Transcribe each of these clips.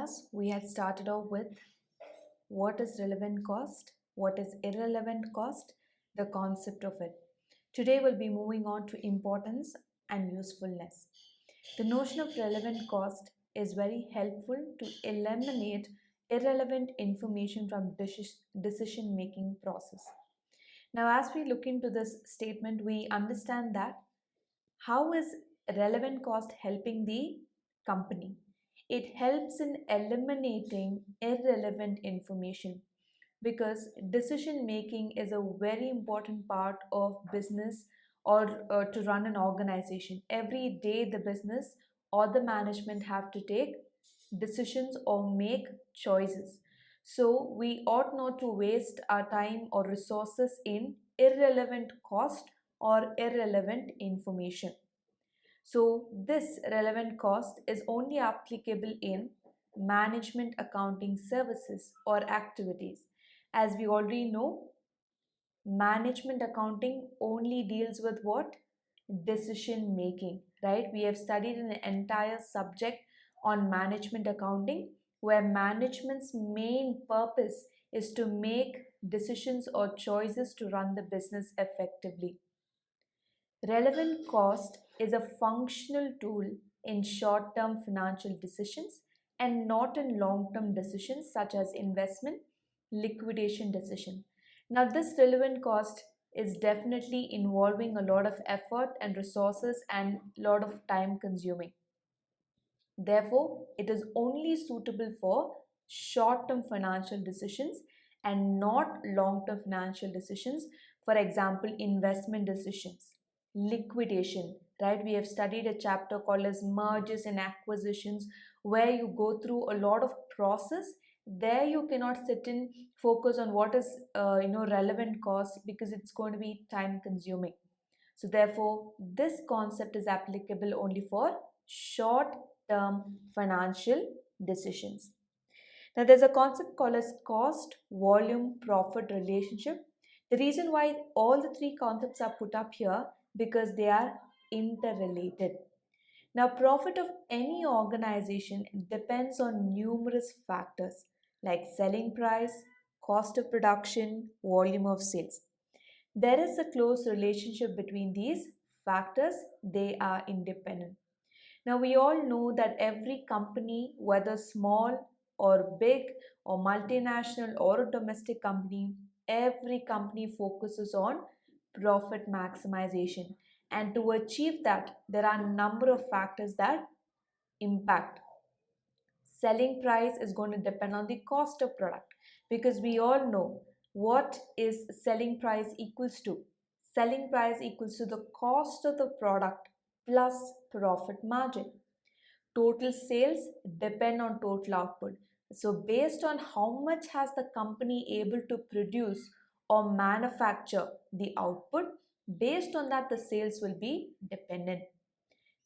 class, we had started off with what is relevant cost, what is irrelevant cost, the concept of it. Today we'll be moving on to importance and usefulness. The notion of relevant cost is very helpful to eliminate irrelevant information from decision making process. Now, as we look into this statement, we understand that how is relevant cost helping the company? It helps in eliminating irrelevant information because decision making is a very important part of business or to run an organization. Every day, the business or the management have to take decisions or make choices. So, we ought not to waste our time or resources in irrelevant cost or irrelevant information. So, this relevant cost is only applicable in management accounting services or activities. As we already know, management accounting only deals with what? Decision making, right? We have studied an entire subject on management accounting where management's main purpose is to make decisions or choices to run the business effectively. Relevant cost is a functional tool in short term financial decisions and not in long term decisions such as investment, liquidation decision. Now, this relevant cost is definitely involving a lot of effort and resources and a lot of time consuming. Therefore, it is only suitable for short term financial decisions and not long term financial decisions. For example, investment decisions, liquidation, right? We have studied a chapter called as mergers and acquisitions where you go through a lot of process. There you cannot sit and focus on what is relevant cost because it's going to be time consuming. So therefore, this concept is applicable only for short term financial decisions. Now, there's a concept called as cost volume profit relationship. The reason why all the three concepts are put up here because they are interrelated. Now, profit of any organization depends on numerous factors like selling price, cost of production, volume of sales. There is a close relationship between these factors, they are independent. Now, we all know that every company, whether small or big or multinational or a domestic company, every company focuses on profit maximization. And to achieve that, there are a number of factors that impact. Selling price is going to depend on the cost of product because we all know what is selling price equals to. Selling price equals to the cost of the product plus profit margin. Total sales depend on total output. So based on how much has the company able to produce or manufacture the output, based on that the sales will be dependent.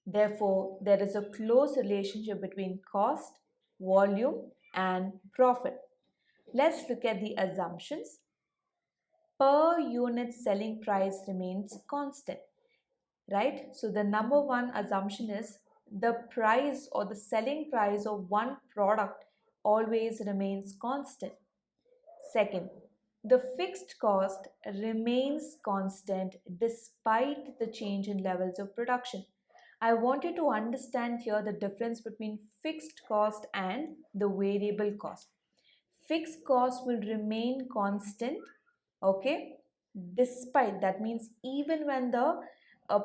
Therefore, there is a close relationship between cost, volume, and profit. Let's look at the assumptions. Per unit selling price remains constant, right? So, the number one assumption is the price or the selling price of one product always remains constant. Second, the fixed cost remains constant despite the change in levels of production. I want you to understand here the difference between fixed cost and the variable cost. Fixed cost will remain constant, okay, despite that means even when the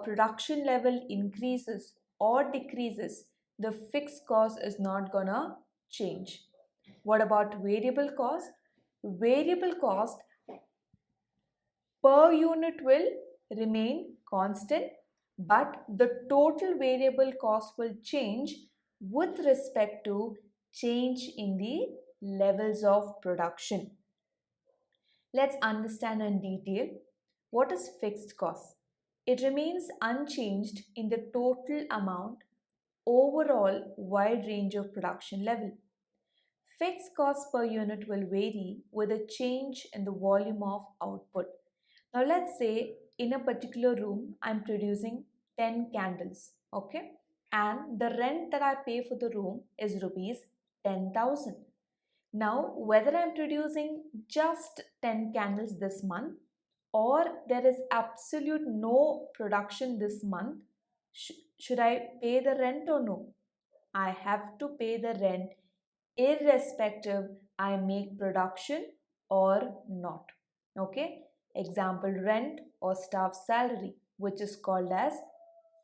production level increases or decreases, the fixed cost is not gonna change. What about variable cost? Variable cost per unit will remain constant, but the total variable cost will change with respect to change in the levels of production. Let's understand in detail what is fixed cost. It remains unchanged in the total amount overall wide range of production level. Fixed cost per unit will vary with a change in the volume of output. Now let's say in a particular room I'm producing 10 candles, okay? And the rent that I pay for the room is rupees 10,000. Now, whether I'm producing just 10 candles this month or there is absolute no production this month, should I pay the rent or no? I have to pay the rent irrespective I make production or not. Okay? Example, rent or staff salary, which is called as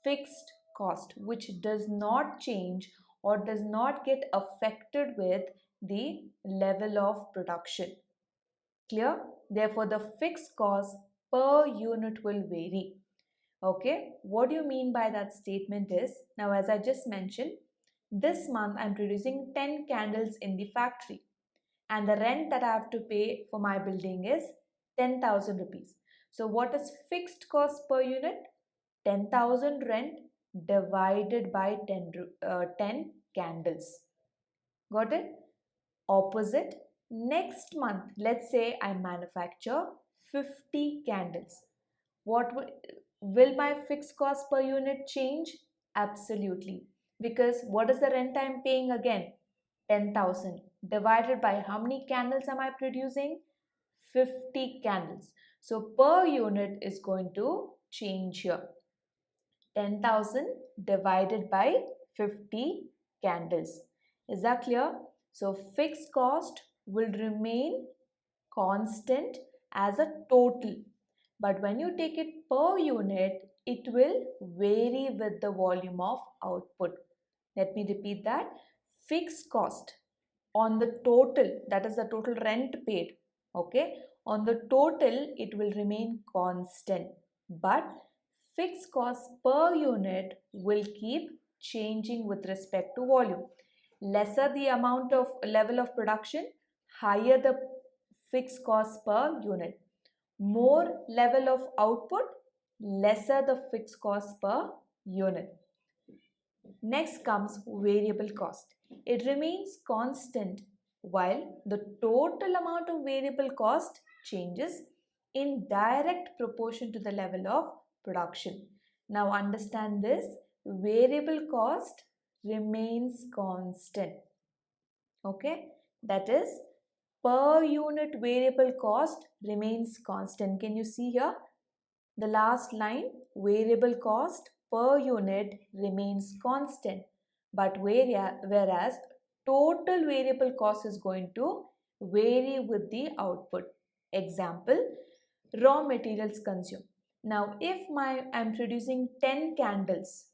fixed cost, which does not change or does not get affected with the level of production. Clear? Therefore, the fixed cost per unit will vary. Okay, what do you mean by that statement is, now as I just mentioned, this month I'm producing 10 candles in the factory and the rent that I have to pay for my building is 10,000 rupees. So what is fixed cost per unit? 10,000 rent divided by 10 candles. Got it? Opposite, next month, let's say I manufacture 50 candles. What will my fixed cost per unit change? Absolutely. Because what is the rent I'm paying again? 10,000 divided by how many candles am I producing? 50 candles. So per unit is going to change here. 10,000 divided by 50 candles. Is that clear? So fixed cost will remain constant as a total. But when you take it per unit, it will vary with the volume of output. Let me repeat that. Fixed cost on the total, that is the total rent paid, okay, on the total it will remain constant, but fixed cost per unit will keep changing with respect to volume. Lesser the amount of level of production, higher the fixed cost per unit. More level of output, lesser the fixed cost per unit. Next comes variable cost. It remains constant while the total amount of variable cost changes in direct proportion to the level of production. Now understand this, variable cost remains constant. Okay, that is per unit variable cost remains constant. Can you see here? The last line, variable cost per unit remains constant, but whereas total variable cost is going to vary with the output. Example, raw materials consumed. Now, if I'm producing 10 candles,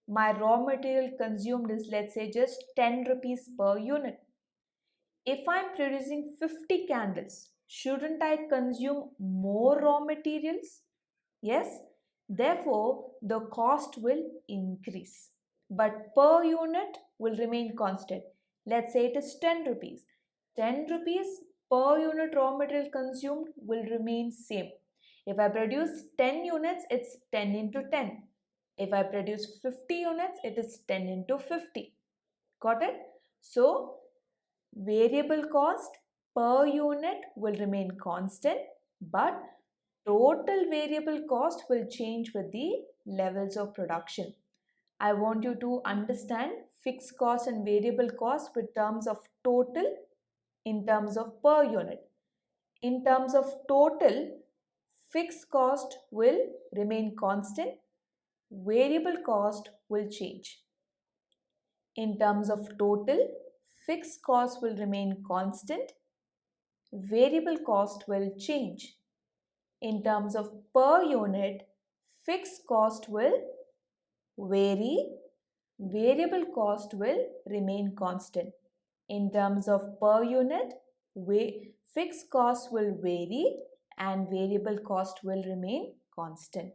my raw material consumed is, let's say, just 10 rupees per unit. If I'm producing 50 candles, shouldn't I consume more raw materials? Yes, therefore the cost will increase, but per unit will remain constant. Let's say it is 10 rupees. 10 rupees per unit raw material consumed will remain same. If I produce 10 units, it's 10 into 10. If I produce 50 units, it is 10 into 50. Got it? So, variable cost per unit will remain constant, but total variable cost will change with the levels of production. I want you to understand fixed cost and variable cost with terms of total in terms of per unit. In terms of total, fixed cost will remain constant, variable cost will change. In terms of total, fixed cost will remain constant, variable cost will change. In terms of per unit, fixed cost will vary, variable cost will remain constant. In terms of per unit, fixed cost will vary and variable cost will remain constant.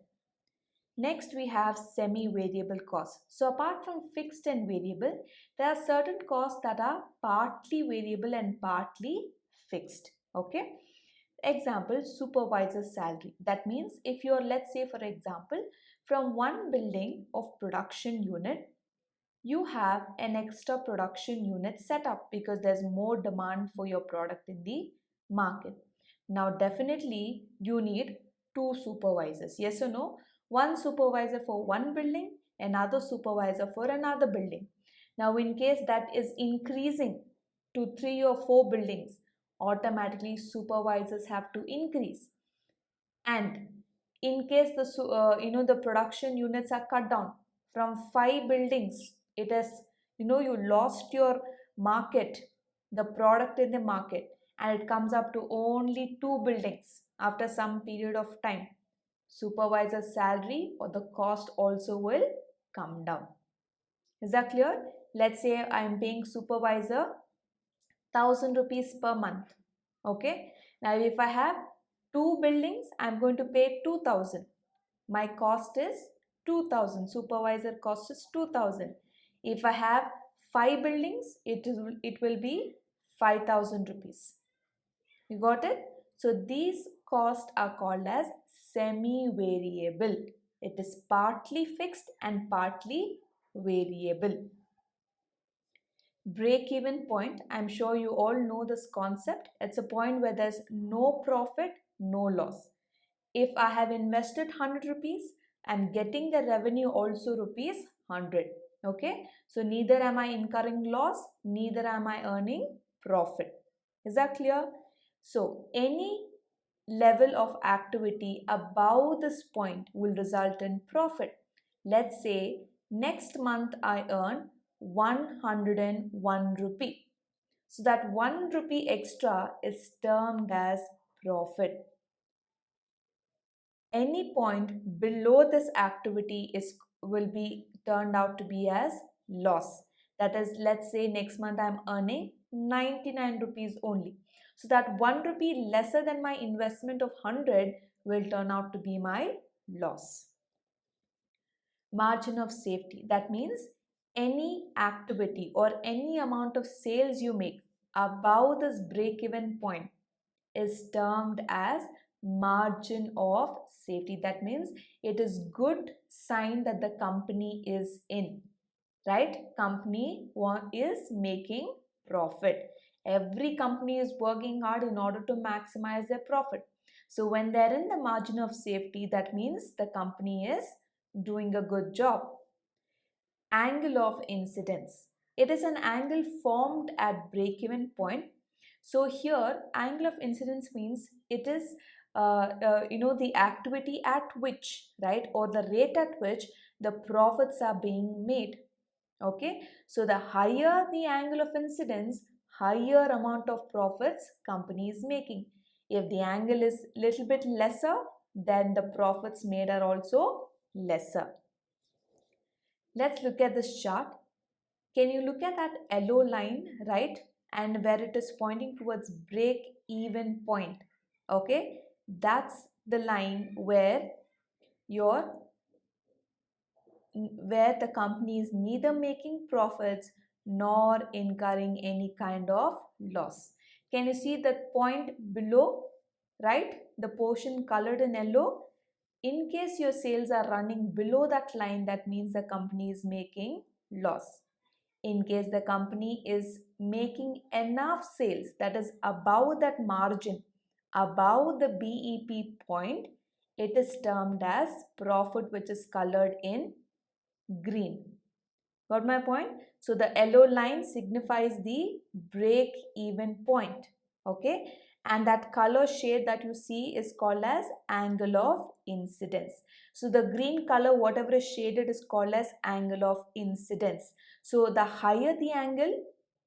Next, we have semi-variable costs. So apart from fixed and variable, there are certain costs that are partly variable and partly fixed. Okay. Example, supervisor's salary. That means if you're, let's say for example, from one building of production unit, you have an extra production unit set up because there's more demand for your product in the market. Now definitely you need two supervisors. Yes or no? One supervisor for one building, another supervisor for another building. Now in case that is increasing, to 3 or 4 buildings, automatically supervisors have to increase. And in case the production units are cut down from 5 buildings, it is, you lost your market, the product in the market, and it comes up to only 2 buildings after some period of time, supervisor's salary or the cost also will come down. Is that clear? Let's say I am paying supervisor 1000 rupees per month. Okay, now if I have 2 buildings, I'm going to pay 2000. My cost is 2000. Supervisor cost is 2000. If I have 5 buildings, it will be 5000 rupees. You got it? So these costs are called as semi-variable. It is partly fixed and partly variable. Break-even point, I'm sure you all know this concept. It's a point where there's no profit, no loss. If I have invested 100 rupees, I'm getting the revenue also rupees 100. Okay, so neither am I incurring loss, neither am I earning profit. Is that clear? So any level of activity above this point will result in profit. Let's say next month I earn 101 rupee. So that 1 rupee extra is termed as profit. Any point below this activity will be turned out to be as loss. That is, let's say next month I'm earning 99 rupees only. So that 1 rupee lesser than my investment of 100 will turn out to be my loss. Margin of safety, that means any activity or any amount of sales you make above this break-even point is termed as margin of safety. That means it is good sign that the company is in, right? Company is making profit. Every company is working hard in order to maximize their profit. So when they're in the margin of safety, that means the company is doing a good job. Angle of incidence. It is an angle formed at break-even point. So here, angle of incidence means it is the activity at which, right, or the rate at which the profits are being made. Okay, so the higher the angle of incidence, higher amount of profits company is making. If the angle is little bit lesser, then the profits made are also lesser. Let's look at this chart. Can you look at that yellow line, right? And where it is pointing towards break even point. Okay, that's the line where the company is neither making profits nor incurring any kind of loss. Can you see that point below, right? The portion colored in yellow. In case your sales are running below that line, that means the company is making loss. In case the company is making enough sales, that is above that margin, above the BEP point, it is termed as profit, which is colored in green. Got my point? So the yellow line signifies the break even point. Okay, and that color shade that you see is called as angle of incidence. So the green color, whatever is shaded, is called as angle of incidence. So the higher the angle,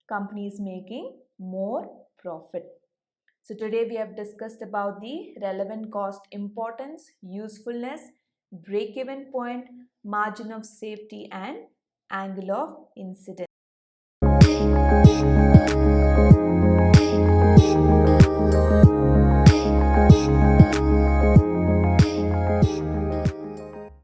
company is making more profit. So today we have discussed about the relevant cost importance, usefulness, break-even point, margin of safety and angle of incidence.